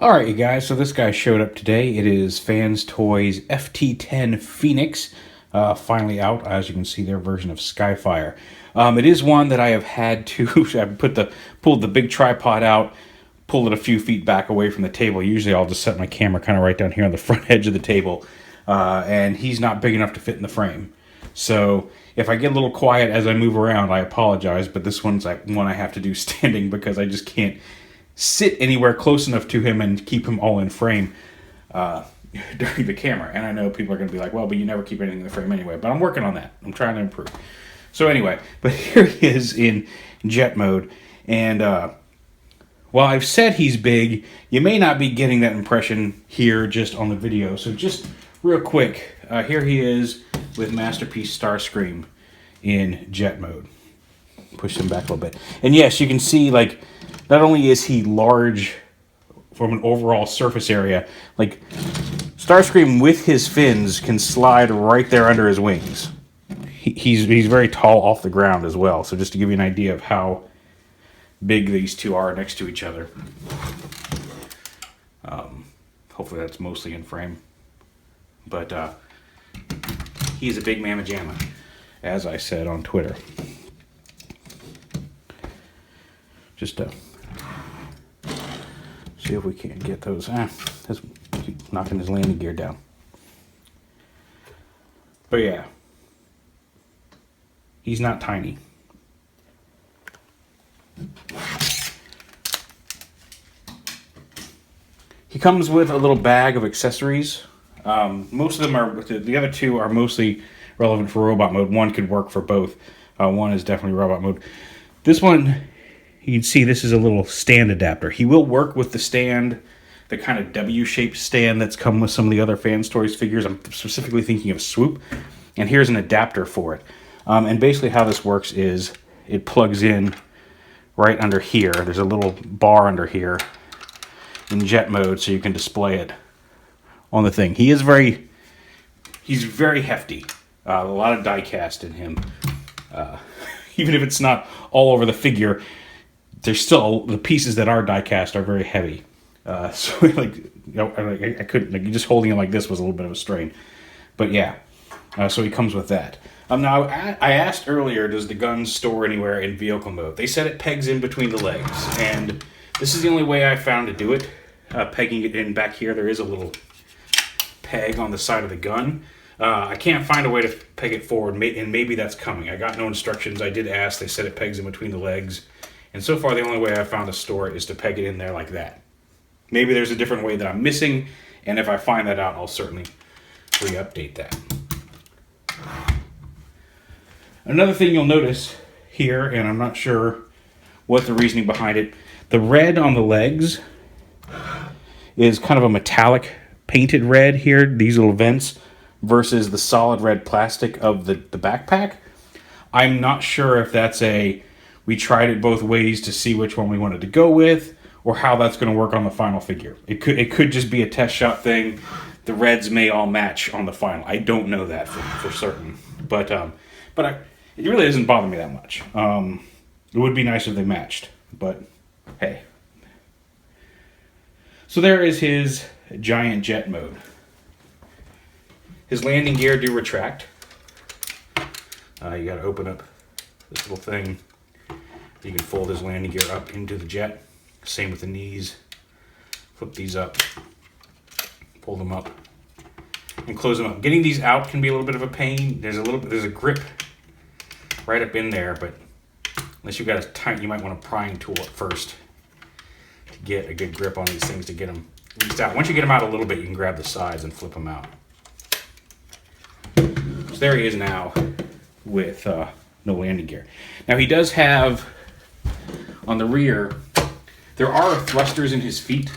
Alright, you guys, so this guy showed up today. It is FansToys FT-10 Phoenix, finally out. As you can see, their version of Skyfire. It is one that I have had to, I pulled the big tripod out, pulled it a few feet back away from the table. Usually I'll just set my camera kind of right down here on the front edge of the table, and he's not big enough to fit in the frame. So if I get a little quiet as I move around, I apologize, but this one's like one I have to do standing because I just can't sit anywhere close enough to him and keep him all in frame during the camera. And I know people are going to be like, well, but you never keep anything in the frame anyway. But I'm working on that. I'm trying to improve. So anyway, but here he is in jet mode. And while I've said he's big, you may not be getting that impression here just on the video. So just real quick, here he is with Masterpiece Starscream in jet mode. Push him back a little bit. And yes, you can see, like, not only is he large from an overall surface area, like Starscream with his fins can slide right there under his wings. He's very tall off the ground as well. So just to give you an idea of how big these two are next to each other. Hopefully that's mostly in frame. But he's a big mamma jamma, as I said on Twitter. Just see if we can get those. That's knocking his landing gear down. But yeah, he's not tiny. He comes with a little bag of accessories. Most of them are, the other two are mostly relevant for robot mode. One could work for both. One is definitely robot mode. This one, you can see this is a little stand adapter. He will work with the stand, the kind of W-shaped stand that's come with some of the other FansToys figures. I'm specifically thinking of Swoop. And here's an adapter for it. And basically how this works is it plugs in right under here. There's a little bar under here in jet mode so you can display it on the thing. He's very hefty. A lot of die cast in him. Even if it's not all over the figure, there's still, the pieces that are die cast are very heavy. So like, you know, I couldn't, like, just holding it like this was a little bit of a strain. But yeah, so he comes with that. Now, I asked earlier, does the gun store anywhere in vehicle mode? They said it pegs in between the legs, and this is the only way I found to do it. Pegging it in back here, there is a little peg on the side of the gun. I can't find a way to peg it forward, and maybe that's coming. I got no instructions. I did ask. They said it pegs in between the legs. And so far, the only way I found to store it is to peg it in there like that. Maybe there's a different way that I'm missing, and if I find that out, I'll certainly re-update that. Another thing you'll notice here, and I'm not sure what the reasoning behind it, the red on the legs is kind of a metallic painted red here, these little vents, versus the solid red plastic of the backpack. I'm not sure if that's we tried it both ways to see which one we wanted to go with, or how that's going to work on the final figure. It could just be a test shot thing. The reds may all match on the final. I don't know that for certain, but it really doesn't bother me that much. It would be nice if they matched, but hey. So there is his giant jet mode. His landing gear do retract. You got to open up this little thing. You can fold his landing gear up into the jet. Same with the knees. Flip these up. Pull them up. And close them up. Getting these out can be a little bit of a pain. There's a grip right up in there, but unless you've got a tight, you might want a prying tool at first to get a good grip on these things to get them released out. Once you get them out a little bit, you can grab the sides and flip them out. So there he is now with no landing gear. Now he does have, on the rear, there are thrusters in his feet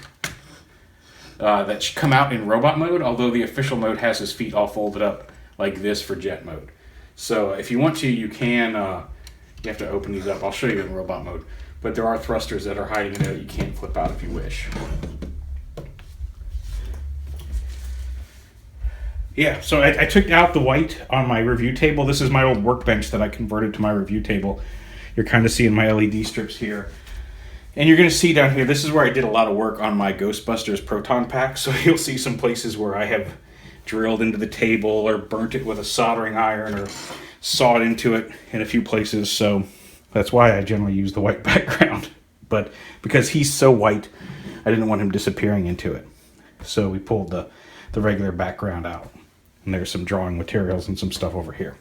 that come out in robot mode, although the official mode has his feet all folded up like this for jet mode. So if you want to, you can, you have to open these up. I'll show you in robot mode. But there are thrusters that are hiding in there that you can't flip out if you wish. Yeah, so I took out the white on my review table. This is my old workbench that I converted to my review table. You're kind of seeing my LED strips here. And you're going to see down here, this is where I did a lot of work on my Ghostbusters Proton Pack. So you'll see some places where I have drilled into the table or burnt it with a soldering iron or sawed into it in a few places. So that's why I generally use the white background. But because he's so white, I didn't want him disappearing into it. So we pulled the regular background out. And there's some drawing materials and some stuff over here.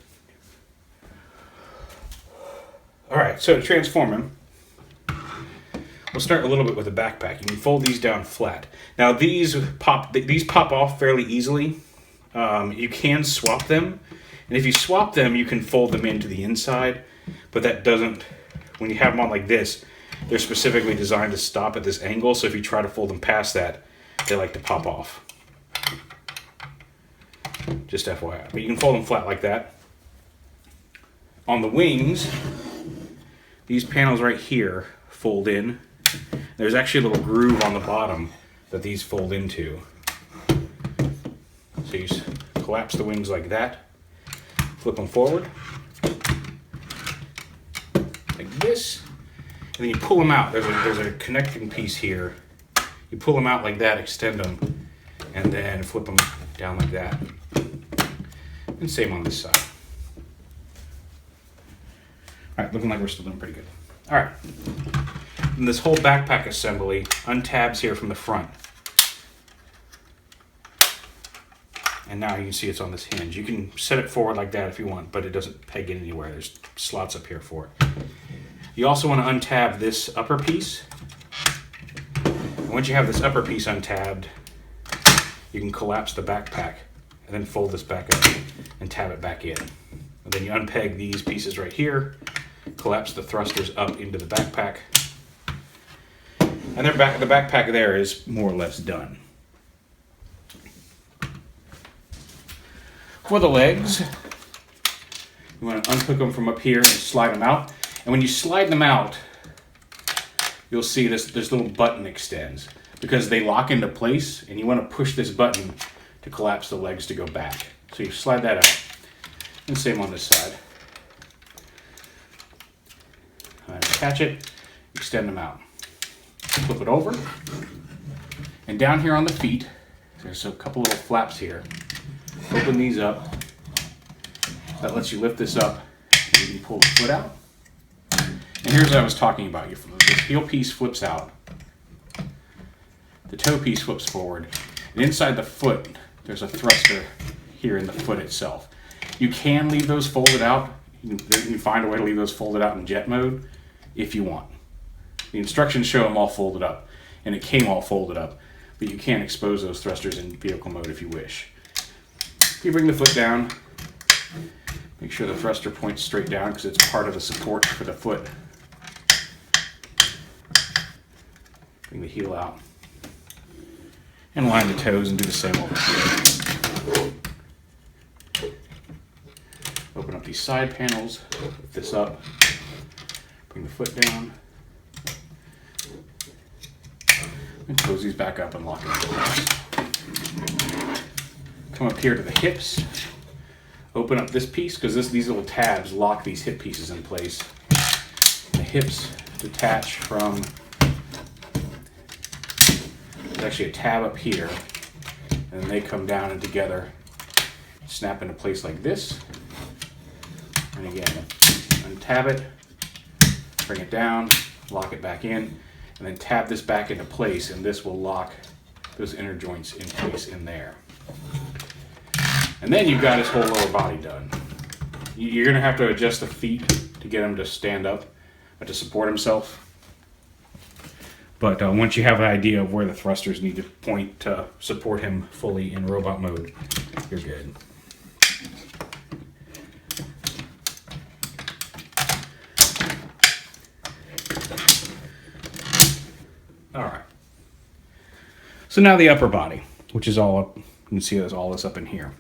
Alright, so to transform him, we'll start a little bit with the backpack. You can fold these down flat. Now these pop off fairly easily. You can swap them. And if you swap them, you can fold them into the inside. But that doesn't, when you have them on like this, they're specifically designed to stop at this angle. So if you try to fold them past that, they like to pop off. Just FYI. But you can fold them flat like that. On the wings, these panels right here fold in. There's actually a little groove on the bottom that these fold into. So you collapse the wings like that, flip them forward, like this, and then you pull them out. There's a connecting piece here. You pull them out like that, extend them, and then flip them down like that. And same on this side. Alright, looking like we're still doing pretty good. Alright. And this whole backpack assembly untabs here from the front. And now you can see it's on this hinge. You can set it forward like that if you want, but it doesn't peg in anywhere. There's slots up here for it. You also want to untab this upper piece. And once you have this upper piece untabbed, you can collapse the backpack and then fold this back up and tab it back in. And then you unpeg these pieces right here, collapse the thrusters up into the backpack, and the backpack there is more or less done. For the legs, you want to unhook them from up here and slide them out. And when you slide them out, you'll see this little button extends because they lock into place, and you want to push this button to collapse the legs to go back. So you slide that out. And same on this side. Attach it, extend them out. Flip it over. And down here on the feet, there's a couple little flaps here. Open these up. That lets you lift this up and you can pull the foot out. And here's what I was talking about. The heel piece flips out. The toe piece flips forward. And inside the foot, there's a thruster here in the foot itself. You can leave those folded out. You can find a way to leave those folded out in jet mode if you want. The instructions show them all folded up, and it came all folded up, but you can expose those thrusters in vehicle mode if you wish. You bring the foot down, make sure the thruster points straight down because it's part of the support for the foot. Bring the heel out, and line the toes and do the same over here. Open up these side panels, lift this up, bring the foot down, and close these back up and lock it into place. Come up here to the hips, open up this piece because these little tabs lock these hip pieces in place. The hips detach from, there's actually a tab up here, and then they come down and together snap into place like this. And again, untab it, bring it down, lock it back in, and then tab this back into place, and this will lock those inner joints in place in there. And then you've got his whole lower body done. You're going to have to adjust the feet to get him to stand up, to support himself. But once you have an idea of where the thrusters need to point to support him fully in robot mode, you're good. All right. So now the upper body, which is all up. You can see there's all this up in here.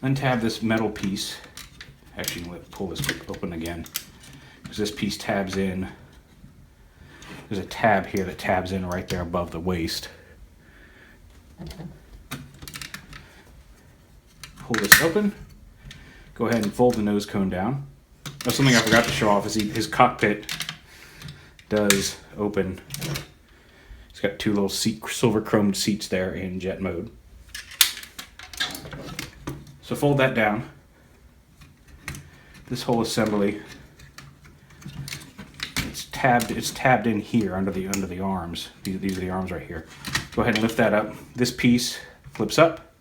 Untab this metal piece. Actually, let's pull this open again, because this piece tabs in. There's a tab here that tabs in right there above the waist. Pull this open. Go ahead and fold the nose cone down. That's something I forgot to show off is his cockpit does open. It's got two little silver chromed seats there in jet mode. So fold that down. This whole assembly, it's tabbed in here under the arms. These are the arms right here. Go ahead and lift that up. This piece flips up,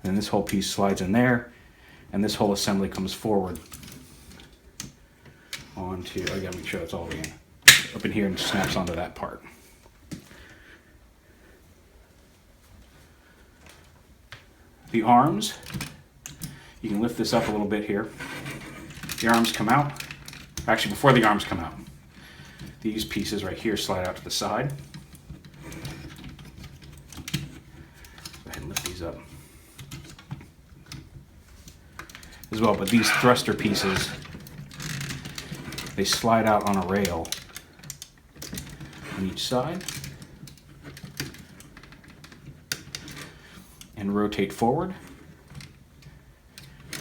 and then this whole piece slides in there, and this whole assembly comes forward onto, I gotta make sure that's all the way in, up in here, and snaps onto that part. The arms, you can lift this up a little bit here. The arms come out. Actually, before the arms come out, these pieces right here slide out to the side. Go ahead and lift these up as well, but these thruster pieces, they slide out on a rail on each side and rotate forward.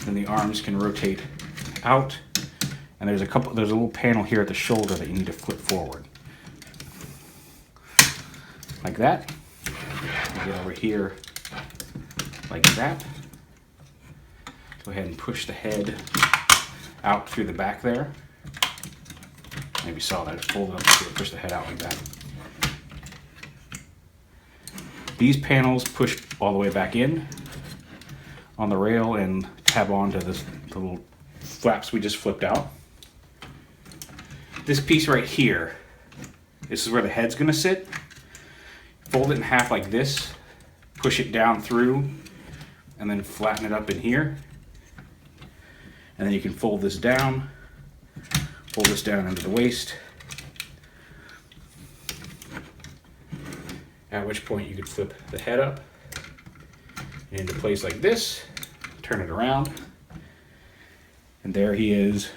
Then the arms can rotate out, and there's a little panel here at the shoulder that you need to flip forward. Like that. You get over here like that. Go ahead and push the head out through the back there. Maybe you saw that. Just fold it up and push the head out like that. These panels push all the way back in on the rail and tab onto the little flaps we just flipped out. This piece right here, this is where the head's going to sit. Fold it in half like this, push it down through, and then flatten it up in here. And then you can fold this down into the waist, at which point you could flip the head up into place like this, turn it around, and there he is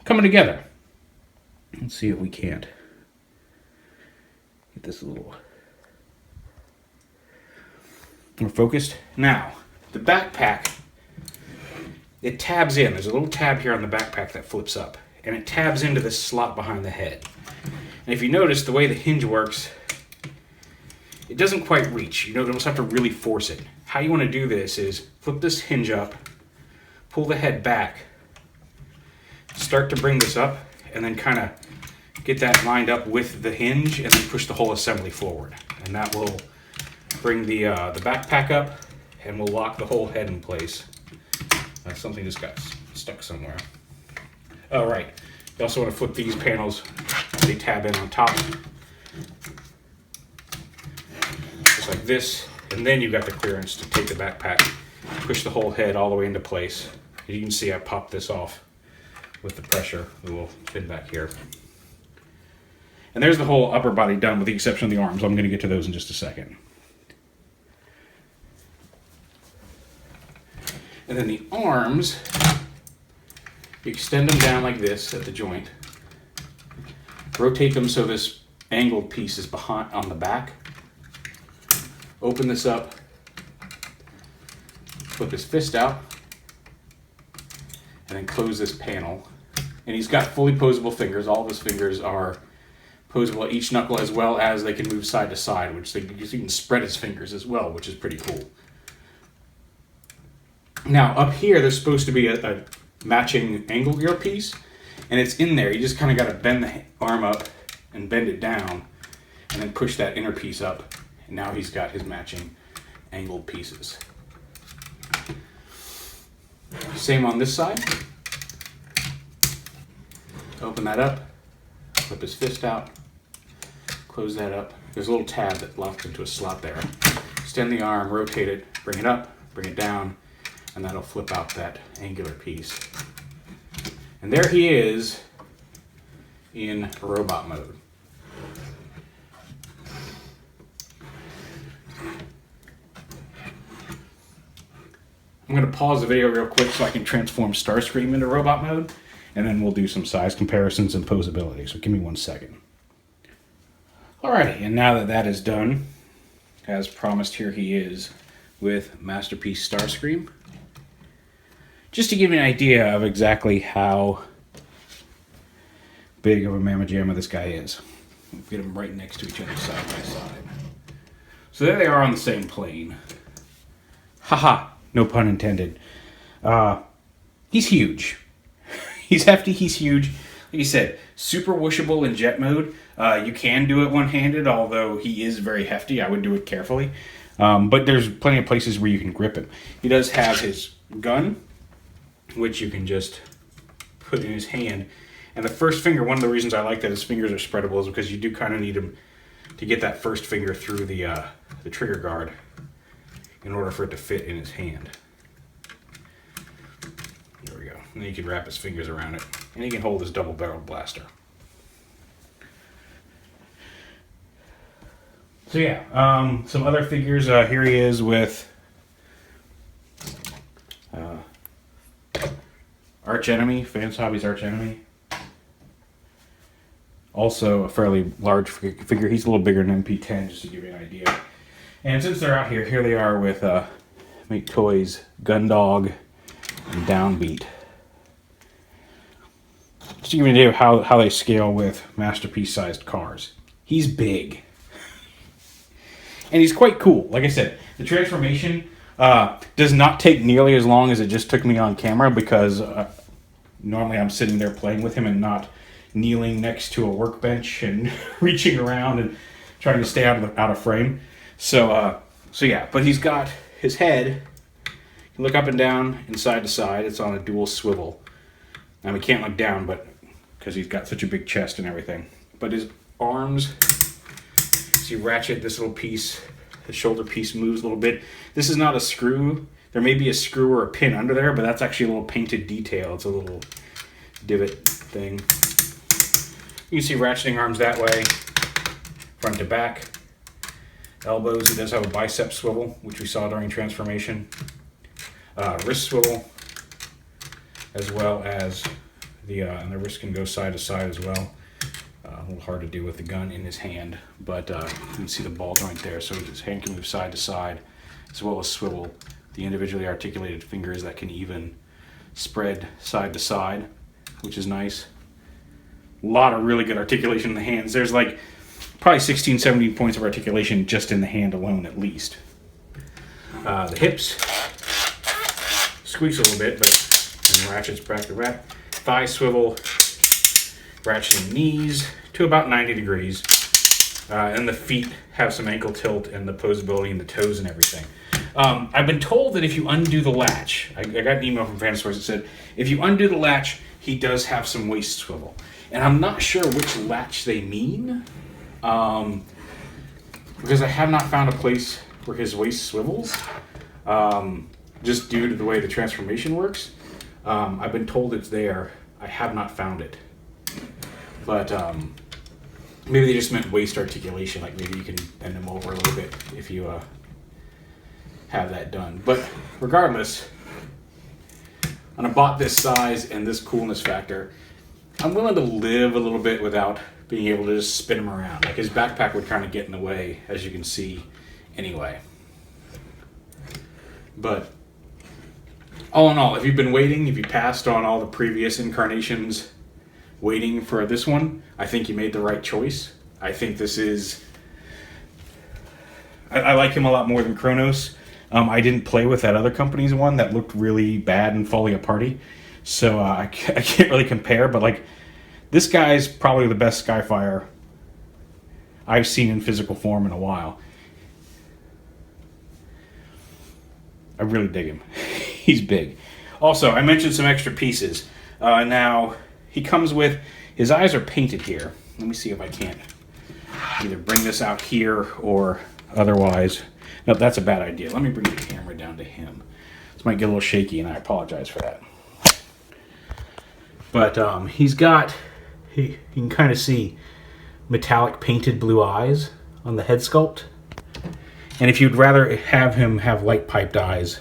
coming together. Let's see if we can't get this a little more focused. Now, the backpack, it tabs in. There's a little tab here on the backpack that flips up, and it tabs into this slot behind the head. And if you notice, the way the hinge works, it doesn't quite reach. You almost have to really force it. How you want to do this is flip this hinge up, pull the head back, start to bring this up, and then kind of get that lined up with the hinge, and then push the whole assembly forward. And that will bring the backpack up, and will lock the whole head in place. Something just got stuck somewhere. Oh, right. You also want to flip these panels. They tab in on top. Just like this. And then you've got the clearance to take the backpack, push the whole head all the way into place. As you can see, I popped this off with the pressure. It will fit back here. And there's the whole upper body done, with the exception of the arms. I'm going to get to those in just a second. And then the arms, you extend them down like this at the joint. Rotate them so this angled piece is behind on the back. Open this up. Flip his fist out. And then close this panel. And he's got fully posable fingers. All of his fingers are posable at each knuckle, as well as they can move side to side, which you can spread his fingers as well, which is pretty cool. Now, up here, there's supposed to be a matching angle earpiece, and it's in there. You just kind of got to bend the arm up and bend it down, and then push that inner piece up, and now he's got his matching angled pieces. Same on this side. Open that up, flip his fist out, close that up. There's a little tab that locks into a slot there. Extend the arm, rotate it, bring it up, bring it down, and that'll flip out that angular piece. And there he is in robot mode. I'm going to pause the video real quick so I can transform Starscream into robot mode, and then we'll do some size comparisons and posability. So give me 1 second. Alrighty, and now that that is done, as promised, here he is with Masterpiece Starscream. Just to give you an idea of exactly how big of a mamma jamma this guy is. Get them right next to each other side by side. So there they are on the same plane. Haha, no pun intended. He's huge. He's hefty, he's huge. Like you said, super whooshable in jet mode. You can do it one-handed, although he is very hefty. I would do it carefully. But there's plenty of places where you can grip him. He does have his gun, which you can just put in his hand. And the first finger, one of the reasons I like that his fingers are spreadable is because you do kind of need him to get that first finger through the trigger guard in order for it to fit in his hand. There we go. And then you can wrap his fingers around it. And he can hold his double-barreled blaster. So yeah, some other figures. Here he is with Arch Enemy, Fans Hobby's Arch Enemy. Also a fairly large figure. He's a little bigger than FT-10, just to give you an idea. And since they're out here, here they are with Make Toys, Gundog, and Downbeat. Just to give you an idea of how they scale with masterpiece-sized cars. He's big. And he's quite cool. Like I said, the transformation does not take nearly as long as it just took me on camera because normally I'm sitting there playing with him and not kneeling next to a workbench and reaching around and trying to stay out of frame. So yeah, but he's got his head. You can look up and down and side to side. It's on a dual swivel. Now we can't look down, but because he's got such a big chest and everything. But his arms, so you ratchet this little piece, the shoulder piece moves a little bit. This is not a screw. There may be a screw or a pin under there, but that's actually a little painted detail. It's a little divot thing. You can see ratcheting arms that way, front to back. Elbows, he does have a bicep swivel, which we saw during transformation. Wrist swivel, as well as and the wrist can go side to side as well. A little hard to do with the gun in his hand, but you can see the ball joint there, so his hand can move side to side, as well as swivel. The individually articulated fingers that can even spread side to side, which is nice. A lot of really good articulation in the hands. There's like probably 16, 17 points of articulation just in the hand alone, at least. The hips squeaks a little bit, but and ratchets back to back. Thigh swivel, ratcheting knees to about 90 degrees. And the feet have some ankle tilt and the posability in the toes and everything. I've been told that if you undo the latch, I got an email from FansToys that said, if you undo the latch, he does have some waist swivel. And I'm not sure which latch they mean, because I have not found a place where his waist swivels, just due to the way the transformation works. I've been told it's there. I have not found it. But maybe they just meant waist articulation, like maybe you can bend them over a little bit if you have that done. But regardless, on a bot this size and this coolness factor, I'm willing to live a little bit without being able to just spin him around. Like his backpack would kind of get in the way, as you can see anyway. But all in all, if you've been waiting, if you passed on all the previous incarnations waiting for this one, I think you made the right choice. I think this is... I like him a lot more than Kronos. I didn't play with that other company's one that looked really bad and falling aparty. So I can't really compare, but like this guy's probably the best Skyfire I've seen in physical form in a while. I really dig him. He's big. Also, I mentioned some extra pieces. Now, he comes with, his eyes are painted here. Let me see if I can't either bring this out here or otherwise. No, that's a bad idea. Let me bring the camera down to him. This might get a little shaky, and I apologize for that. But he's got, you can kind of see metallic painted blue eyes on the head sculpt. And if you'd rather have him have light piped eyes,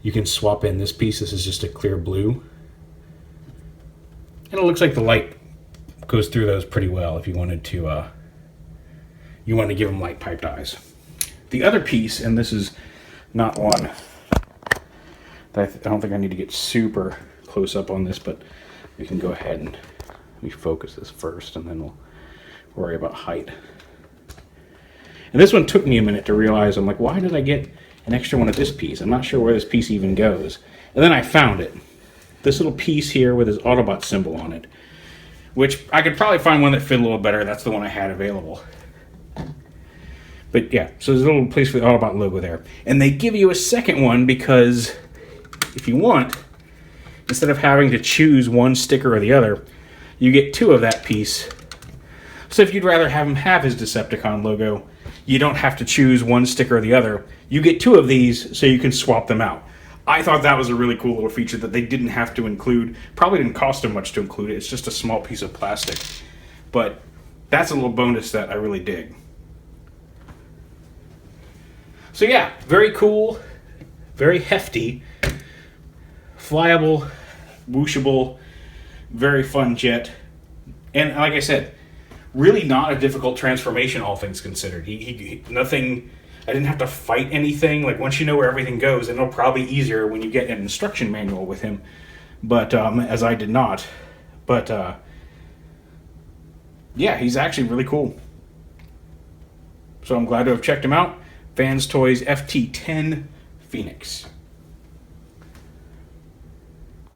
you can swap in this piece. This is just a clear blue. And it looks like the light goes through those pretty well if you wanted to give him light piped eyes. The other piece, and this is not one that I don't think I need to get super close up on this, but we can go ahead and let me focus this first, and then we'll worry about height. And this one took me a minute to realize. I'm like, why did I get an extra one of this piece? I'm not sure where this piece even goes. And then I found it. This little piece here with his Autobot symbol on it. Which I could probably find one that fit a little better. That's the one I had available. But yeah, so there's a little place for the Autobot logo there. And they give you a second one because if you want, instead of having to choose one sticker or the other, you get two of that piece. So if you'd rather have him have his Decepticon logo, you don't have to choose one sticker or the other. You get two of these so you can swap them out. I thought that was a really cool little feature that they didn't have to include. Probably didn't cost them much to include it. It's just a small piece of plastic. But that's a little bonus that I really dig. So yeah, very cool, very hefty, flyable, whooshable, very fun jet. And like I said, really not a difficult transformation, all things considered. Nothing, I didn't have to fight anything. Like, once you know where everything goes, and it'll probably be easier when you get an instruction manual with him. But, as I did not. But, yeah, he's actually really cool. So I'm glad to have checked him out. FansToys FT-10 Phoenix.